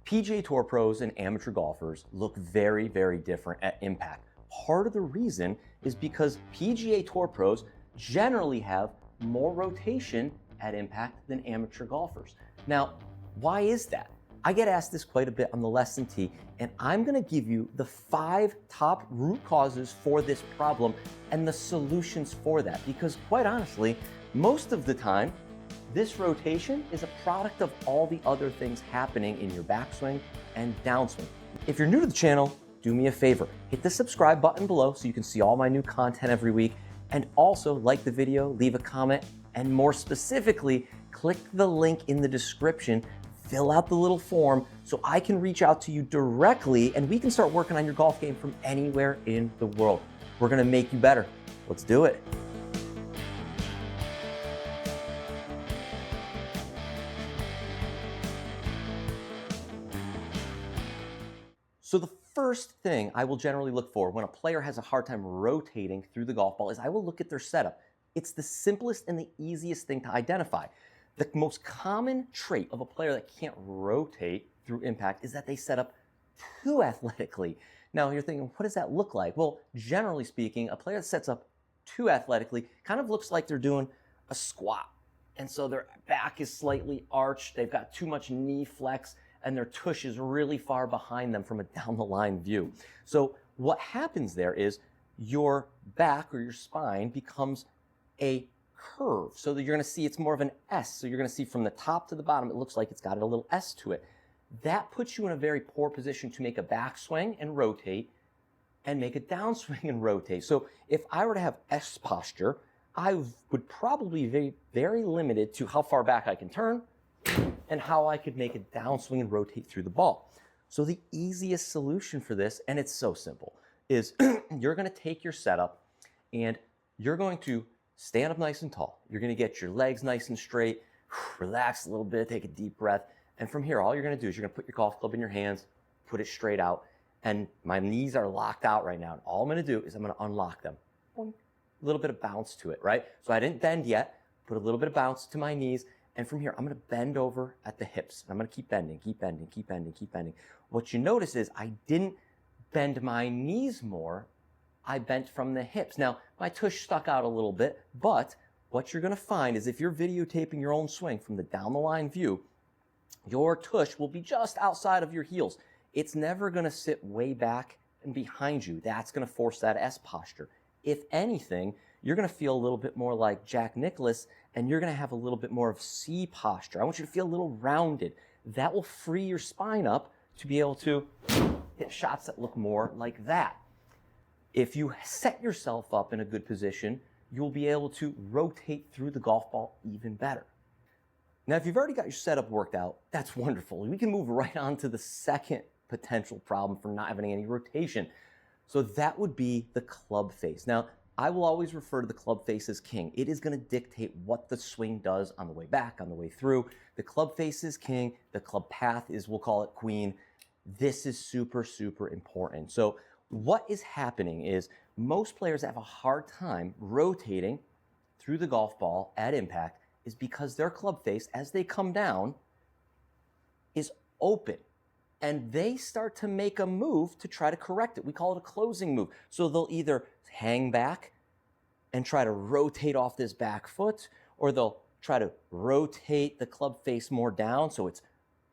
PGA Tour pros and amateur golfers look very, very different at impact. Part of the reason is because PGA Tour pros generally have more rotation at impact than amateur golfers. Now, why is that? I get asked this quite a bit on the lesson tee, and I'm going to give you the 5 top root causes for this problem and the solutions for that, because quite honestly, most of the time, this rotation is a product of all the other things happening in your backswing and downswing. If you're new to the channel, do me a favor, hit the subscribe button below so you can see all my new content every week, and also like the video, leave a comment, and more specifically, click the link in the description, fill out the little form so I can reach out to you directly and we can start working on your golf game from anywhere in the world. We're gonna make you better. Let's do it. So the first thing I will generally look for when a player has a hard time rotating through the golf ball is I will look at their setup. It's the simplest and the easiest thing to identify. The most common trait of a player that can't rotate through impact is that they set up too athletically. Now you're thinking, what does that look like? Well, generally speaking, a player that sets up too athletically kind of looks like they're doing a squat. And so their back is slightly arched, they've got too much knee flex, and their tush is really far behind them from a down the line view. So what happens there is your back or your spine becomes a curve. So that you're gonna see it's more of an S. So you're gonna see from the top to the bottom, it looks like it's got a little S to it. That puts you in a very poor position to make a backswing and rotate and make a downswing and rotate. So if I were to have S posture, I would probably be very limited to how far back I can turn and how I could make a downswing and rotate through the ball. So the easiest solution for this, and it's so simple, is you're gonna take your setup and you're going to stand up nice and tall. You're gonna get your legs nice and straight, relax a little bit, take a deep breath. And from here, all you're gonna do is you're gonna put your golf club in your hands, put it straight out, and my knees are locked out right now. And all I'm gonna do is I'm gonna unlock them. A little bit of bounce to it, right? So I didn't bend yet, put a little bit of bounce to my knees, and from here, I'm gonna bend over at the hips. I'm gonna keep bending, keep bending, keep bending, keep bending. What you notice is I didn't bend my knees more, I bent from the hips. Now, my tush stuck out a little bit, but what you're gonna find is if you're videotaping your own swing from the down the line view, your tush will be just outside of your heels. It's never gonna sit way back and behind you. That's gonna force that S posture. If anything, you're gonna feel a little bit more like Jack Nicklaus and you're gonna have a little bit more of C posture. I want you to feel a little rounded. That will free your spine up to be able to hit shots that look more like that. If you set yourself up in a good position, you'll be able to rotate through the golf ball even better. Now, if you've already got your setup worked out, that's wonderful. We can move right on to the second potential problem for not having any rotation. So that would be the club face. Now, I will always refer to the club face as king. It is going to dictate what the swing does on the way back, on the way through. The club face is king. The club path is, we'll call it queen. This is super, super important. So what is happening is most players have a hard time rotating through the golf ball at impact is because their club face, as they come down, is open. And they start to make a move to try to correct it. We call it a closing move. So they'll either hang back and try to rotate off this back foot, or they'll try to rotate the club face more down so it's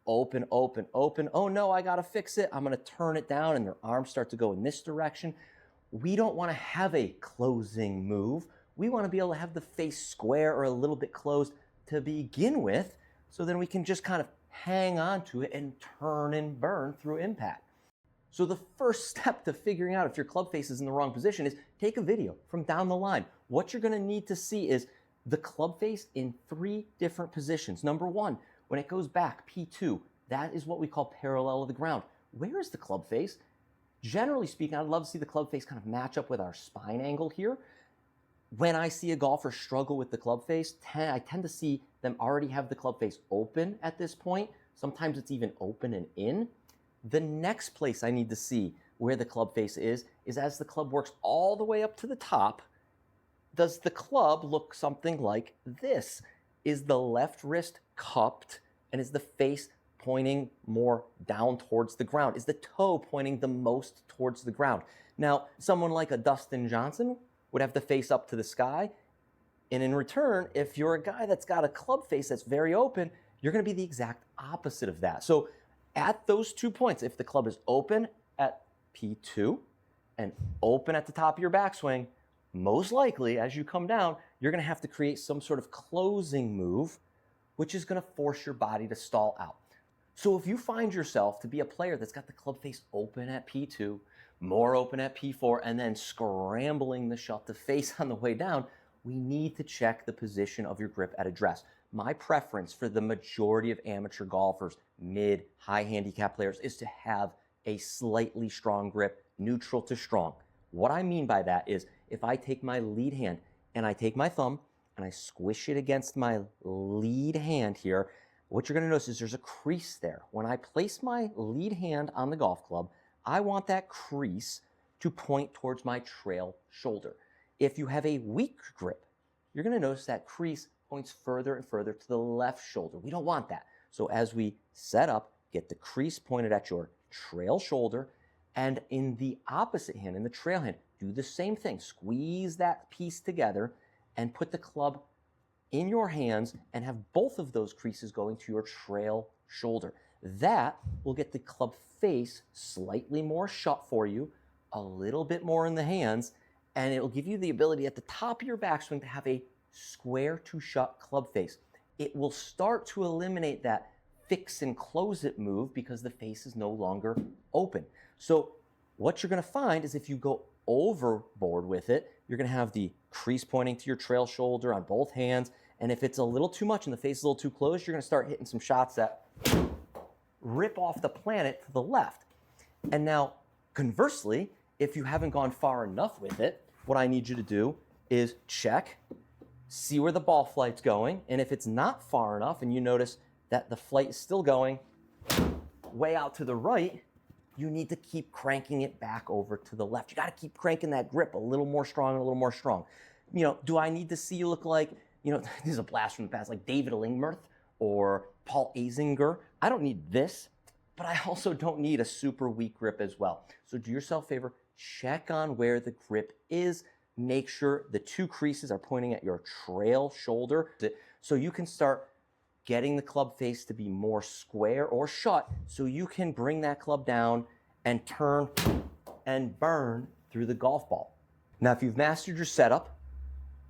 open, open, open. Oh no, I gotta fix it. I'm gonna turn it down and their arms start to go in this direction. We don't wanna have a closing move. We wanna be able to have the face square or a little bit closed to begin with, so then we can just kind of hang on to it and turn and burn through impact. So the first step to figuring out if your club face is in the wrong position is take a video from down the line. What you're gonna need to see is the club face in 3 different positions. Number 1, when it goes back, P2, that is what we call parallel to the ground. Where is the club face? Generally speaking, I'd love to see the club face kind of match up with our spine angle here. When I see a golfer struggle with the club face, I tend to see them already have the club face open at this point. Sometimes it's even open and in. The next place I need to see where the club face is as the club works all the way up to the top, does the club look something like this? Is the left wrist cupped and is the face pointing more down towards the ground? Is the toe pointing the most towards the ground? Now, someone like a Dustin Johnson would have the face up to the sky. And in return, if you're a guy that's got a club face that's very open, you're going to be the exact opposite of that. So at those 2 points, if the club is open at P2 and open at the top of your backswing, most likely as you come down, you're going to have to create some sort of closing move, which is going to force your body to stall out. So if you find yourself to be a player that's got the club face open at P2, more open at P4, and then scrambling the shut to face on the way down, we need to check the position of your grip at address. My preference for the majority of amateur golfers, mid, high handicap players, is to have a slightly strong grip, neutral to strong. What I mean by that is if I take my lead hand and I take my thumb and I squish it against my lead hand here, what you're going to notice is there's a crease there. When I place my lead hand on the golf club, I want that crease to point towards my trail shoulder. If you have a weak grip, you're going to notice that crease points further and further to the left shoulder. We don't want that. So as we set up, get the crease pointed at your trail shoulder, and in the opposite hand, in the trail hand, do the same thing. Squeeze that piece together and put the club in your hands and have both of those creases going to your trail shoulder. That will get the club face slightly more shut for you, a little bit more in the hands, and it will give you the ability at the top of your backswing to have a square to shut club face. It will start to eliminate that fix and close it move because the face is no longer open. So what you're going to find is if you go overboard with it, you're going to have the crease pointing to your trail shoulder on both hands. And if it's a little too much and the face is a little too close, you're going to start hitting some shots that rip off the planet to the left. And now, conversely, if you haven't gone far enough with it, what I need you to do is check, see where the ball flight's going, and if it's not far enough and you notice that the flight is still going way out to the right, you need to keep cranking it back over to the left. You got to keep cranking that grip a little more strong and a little more strong. You know, do I need to see you look like, you know, this is a blast from the past, like David Illingworth or Paul Azinger? I don't need this, but I also don't need a super weak grip as well. So do yourself a favor, check on where the grip is. Make sure the two creases are pointing at your trail shoulder so you can start getting the club face to be more square or shut so you can bring that club down and turn and burn through the golf ball. Now, if you've mastered your setup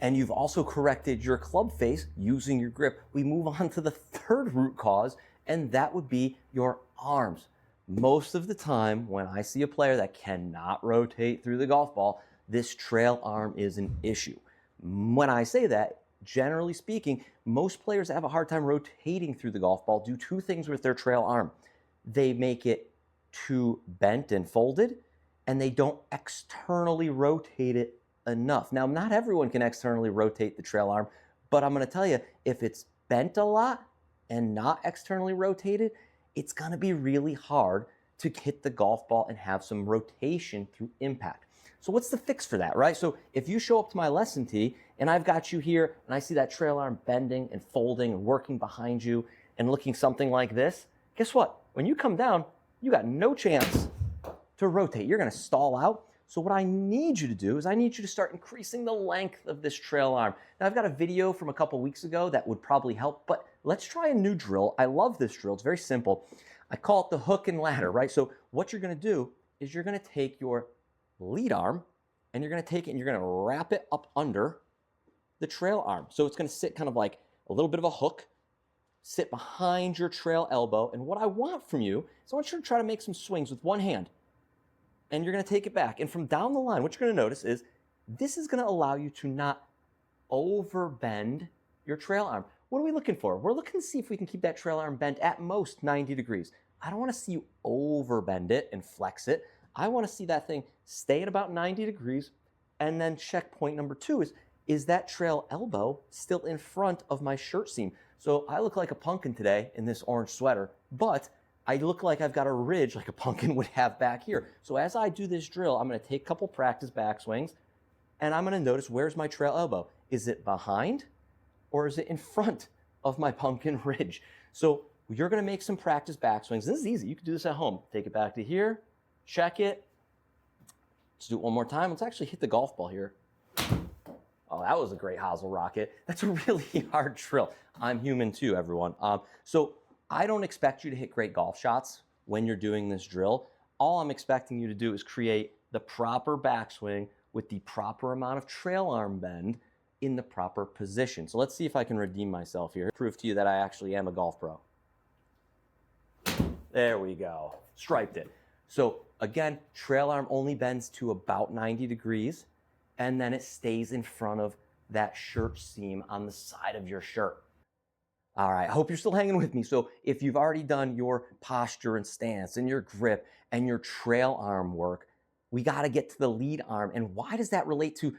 and you've also corrected your club face using your grip, we move on to the third root cause, and that would be your arms. Most of the time, when I see a player that cannot rotate through the golf ball, this trail arm is an issue. When I say that, generally speaking, most players have a hard time rotating through the golf ball do two things with their trail arm. They make it too bent and folded, and they don't externally rotate it enough. Now, not everyone can externally rotate the trail arm, but I'm going to tell you, if it's bent a lot and not externally rotated, it's going to be really hard to hit the golf ball and have some rotation through impact. So what's the fix for that, right? So if you show up to my lesson tee and I've got you here and I see that trail arm bending and folding and working behind you and looking something like this, guess what? When you come down, you got no chance to rotate. You're going to stall out. So what I need you to do is I need you to start increasing the length of this trail arm. Now, I've got a video from a couple weeks ago that would probably help, but let's try a new drill. I love this drill. It's very simple. I call it the hook and ladder, right? So what you're going to do is you're going to take your lead arm and you're going to take it and you're going to wrap it up under the trail arm. So it's going to sit kind of like a little bit of a hook, sit behind your trail elbow. And what I want from you is I want you to try to make some swings with one hand. And you're going to take it back. And from down the line, what you're going to notice is this is going to allow you to not overbend your trail arm. What are we looking for? We're looking to see if we can keep that trail arm bent at most 90 degrees. I don't want to see you overbend it and flex it. I want to see that thing stay at about 90 degrees. And then check point number two is that trail elbow still in front of my shirt seam? So I look like a pumpkin today in this orange sweater, but I look like I've got a ridge like a pumpkin would have back here. So as I do this drill, I'm going to take a couple practice backswings, and I'm going to notice where's my trail elbow. Is it behind or is it in front of my pumpkin ridge? So you're going to make some practice backswings. This is easy. You can do this at home. Take it back to here, check it. Let's do it one more time. Let's actually hit the golf ball here. Oh, that was a great hosel rocket. That's a really hard drill. I'm human too, everyone. So I don't expect you to hit great golf shots when you're doing this drill. All I'm expecting you to do is create the proper backswing with the proper amount of trail arm bend in the proper position. So let's see if I can redeem myself here. Prove to you that I actually am a golf pro. There we go. Striped it. So again, trail arm only bends to about 90 degrees, and then it stays in front of that shirt seam on the side of your shirt. All right, I hope you're still hanging with me. So if you've already done your posture and stance and your grip and your trail arm work, we got to get to the lead arm. And why does that relate to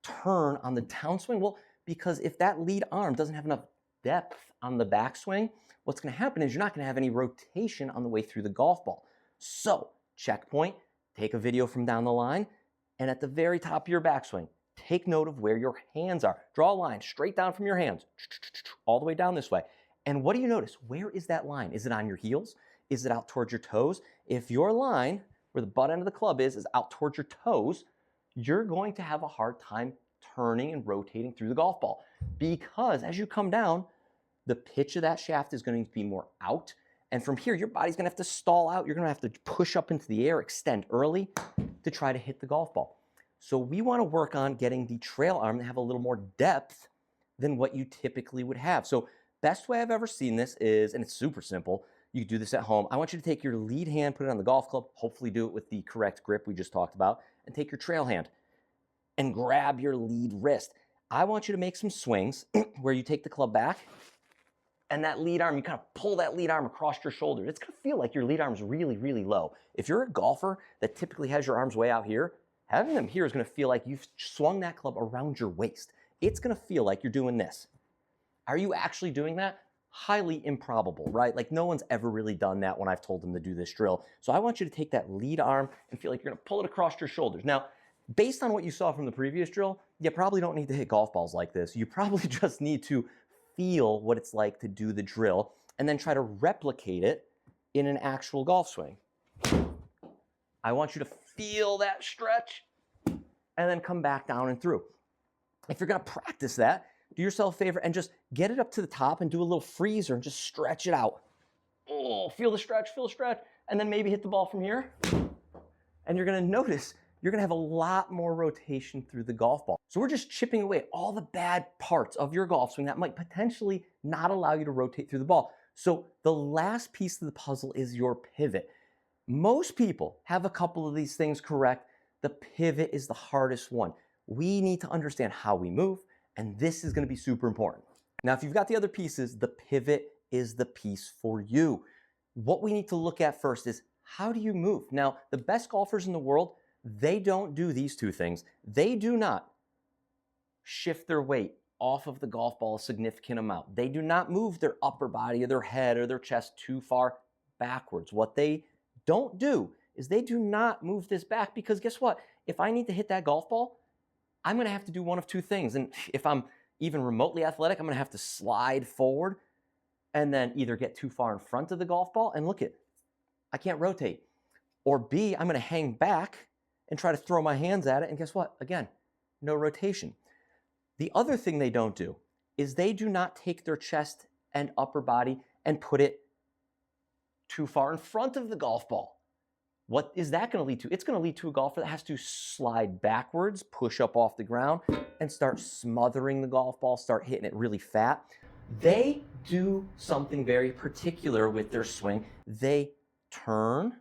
turn on the downswing? Well, because if that lead arm doesn't have enough depth on the backswing, what's going to happen is you're not going to have any rotation on the way through the golf ball. So checkpoint, take a video from down the line, and at the very top of your backswing, take note of where your hands are. Draw a line straight down from your hands, all the way down this way. And what do you notice? Where is that line? Is it on your heels? Is it out towards your toes? If your line, where the butt end of the club is out towards your toes, you're going to have a hard time turning and rotating through the golf ball. Because as you come down, the pitch of that shaft is going to be more out. And from here, your body's going to have to stall out. You're going to have to push up into the air, extend early to try to hit the golf ball. So we want to work on getting the trail arm to have a little more depth than what you typically would have. So best way I've ever seen this is, and it's super simple, you can do this at home. I want you to take your lead hand, put it on the golf club, hopefully do it with the correct grip we just talked about, and take your trail hand and grab your lead wrist. I want you to make some swings where you take the club back and that lead arm, you kind of pull that lead arm across your shoulder. It's going to feel like your lead arm's really, really low. If you're a golfer that typically has your arms way out here, having them here is going to feel like you've swung that club around your waist. It's going to feel like you're doing this. Are you actually doing that? Highly improbable, right? Like no one's ever really done that when I've told them to do this drill. So I want you to take that lead arm and feel like you're going to pull it across your shoulders. Now, based on what you saw from the previous drill, you probably don't need to hit golf balls like this. You probably just need to feel what it's like to do the drill and then try to replicate it in an actual golf swing. I want you to feel that stretch and then come back down and through. If you're going to practice that, do yourself a favor and just get it up to the top and do a little freezer and just stretch it out. Oh, feel the stretch, and then maybe hit the ball from here. And you're going to notice you're going to have a lot more rotation through the golf ball. So we're just chipping away all the bad parts of your golf swing that might potentially not allow you to rotate through the ball. So the last piece of the puzzle is your pivot. Most people have a couple of these things correct. The pivot is the hardest one. We need to understand how we move, and this is going to be super important. Now, if you've got the other pieces, the pivot is the piece for you. What we need to look at first is how do you move? Now, the best golfers in the world, they don't do these two things. They do not shift their weight off of the golf ball a significant amount. They do not move their upper body or their head or their chest too far backwards. What they don't do is they do not move this back, because guess what? If I need to hit that golf ball, I'm going to have to do one of two things. And if I'm even remotely athletic, I'm going to have to slide forward and then either get too far in front of the golf ball and look it, I can't rotate. Or B, I'm going to hang back and try to throw my hands at it. And guess what? Again, no rotation. The other thing they don't do is they do not take their chest and upper body and put it too far in front of the golf ball. What is that going to lead to? It's going to lead to a golfer that has to slide backwards, push up off the ground, and start smothering the golf ball, start hitting it really fat. They do something very particular with their swing. They turn,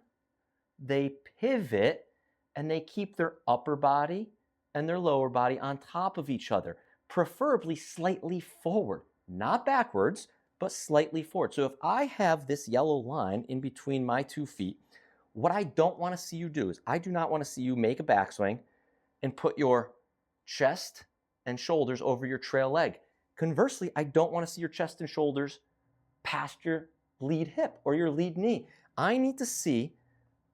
they pivot, and they keep their upper body and their lower body on top of each other, preferably slightly forward, not backwards, but slightly forward. So if I have this yellow line in between my 2 feet, what I don't want to see you do is I do not want to see you make a backswing and put your chest and shoulders over your trail leg. Conversely, I don't want to see your chest and shoulders past your lead hip or your lead knee. I need to see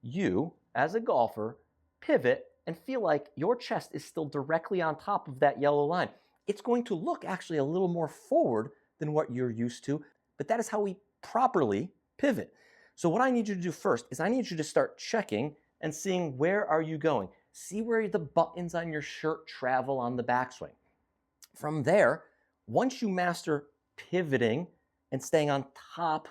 you, as a golfer, pivot and feel like your chest is still directly on top of that yellow line. It's going to look actually a little more forward than what you're used to, but that is how we properly pivot. So what I need you to do first is I need you to start checking and seeing where are you going. See where the buttons on your shirt travel on the backswing. From there, once you master pivoting and staying on top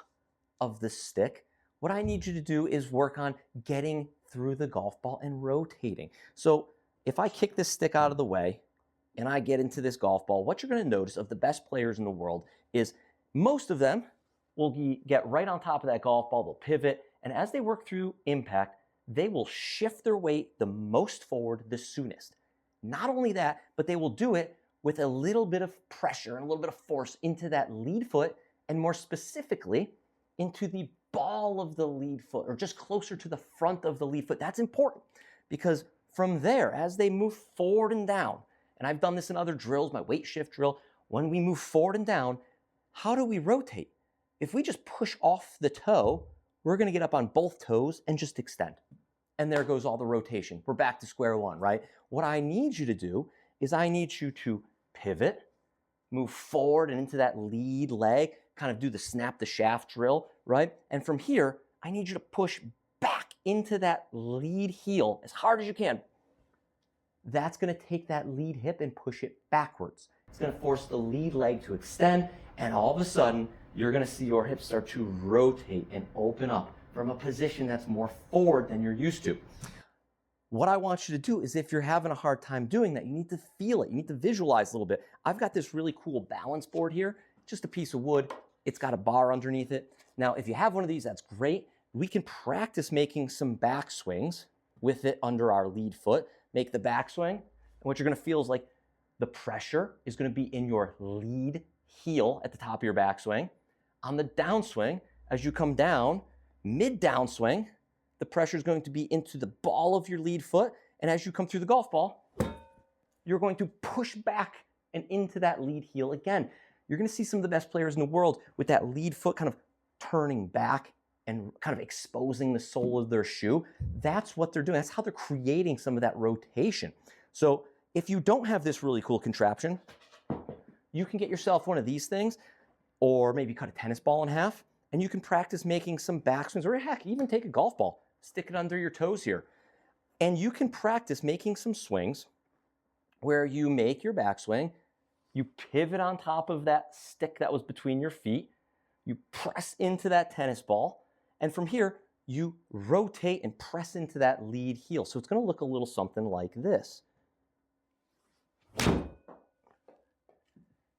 of the stick, what I need you to do is work on getting through the golf ball and rotating. So if I kick this stick out of the way and I get into this golf ball, what you're going to notice of the best players in the world is most of them will get right on top of that golf ball, they'll pivot, and as they work through impact, they will shift their weight the most forward the soonest. Not only that, but they will do it with a little bit of pressure and a little bit of force into that lead foot, and more specifically, into the ball of the lead foot, or just closer to the front of the lead foot. That's important because from there, as they move forward and down, and I've done this in other drills, my weight shift drill, when we move forward and down, how do we rotate? If we just push off the toe, we're going to get up on both toes and just extend. And there goes all the rotation. We're back to square one, right? What I need you to do is I need you to pivot, move forward and into that lead leg, kind of do the snap the shaft drill, right? And from here, I need you to push back into that lead heel as hard as you can. That's going to take that lead hip and push it backwards. It's going to force the lead leg to extend, and all of a sudden, you're going to see your hips start to rotate and open up from a position that's more forward than you're used to. What I want you to do is if you're having a hard time doing that, you need to feel it. You need to visualize a little bit. I've got this really cool balance board here, just a piece of wood. It's got a bar underneath it. Now, if you have one of these, that's great. We can practice making some backswings with it under our lead foot. Make the backswing, and what you're going to feel is like the pressure is going to be in your lead heel at the top of your backswing. On the downswing, as you come down, mid downswing, the pressure is going to be into the ball of your lead foot, and as you come through the golf ball, you're going to push back and into that lead heel again. You're going to see some of the best players in the world with that lead foot kind of turning back and kind of exposing the sole of their shoe. That's what they're doing. That's how they're creating some of that rotation. So if you don't have this really cool contraption, you can get yourself one of these things, or maybe cut a tennis ball in half, and you can practice making some backswings, or heck, even take a golf ball, stick it under your toes here. And you can practice making some swings where you make your backswing, you pivot on top of that stick that was between your feet, you press into that tennis ball, and from here, you rotate and press into that lead heel. So it's going to look a little something like this.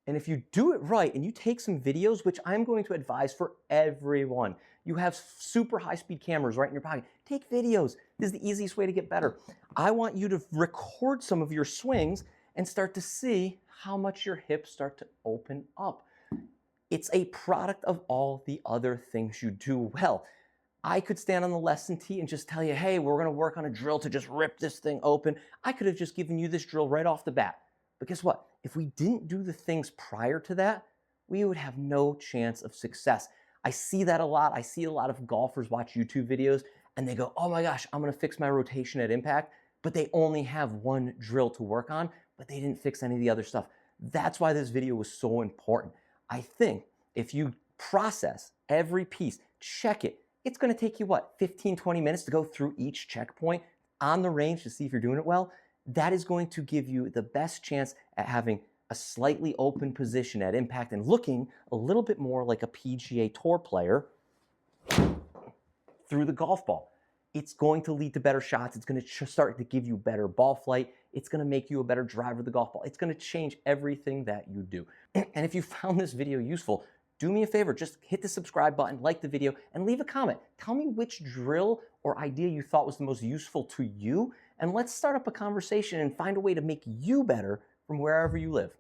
And if you do it right and you take some videos, which I'm going to advise for everyone, you have super high-speed cameras right in your pocket, take videos. This is the easiest way to get better. I want you to record some of your swings and start to see how much your hips start to open up. It's a product of all the other things you do well. I could stand on the lesson tee and just tell you, hey, we're going to work on a drill to just rip this thing open. I could have just given you this drill right off the bat. But guess what? If we didn't do the things prior to that, we would have no chance of success. I see that a lot. I see a lot of golfers watch YouTube videos and they go, oh my gosh, I'm going to fix my rotation at impact, but they only have one drill to work on, but they didn't fix any of the other stuff. That's why this video was so important. I think if you process every piece, check it, it's going to take you, what, 15, 20 minutes to go through each checkpoint on the range to see if you're doing it well. That is going to give you the best chance at having a slightly open position at impact and looking a little bit more like a PGA Tour player through the golf ball. It's going to lead to better shots. It's going to start to give you better ball flight. It's going to make you a better driver of the golf ball. It's going to change everything that you do. And if you found this video useful, do me a favor, just hit the subscribe button, like the video, and leave a comment. Tell me which drill or idea you thought was the most useful to you, and let's start up a conversation and find a way to make you better from wherever you live.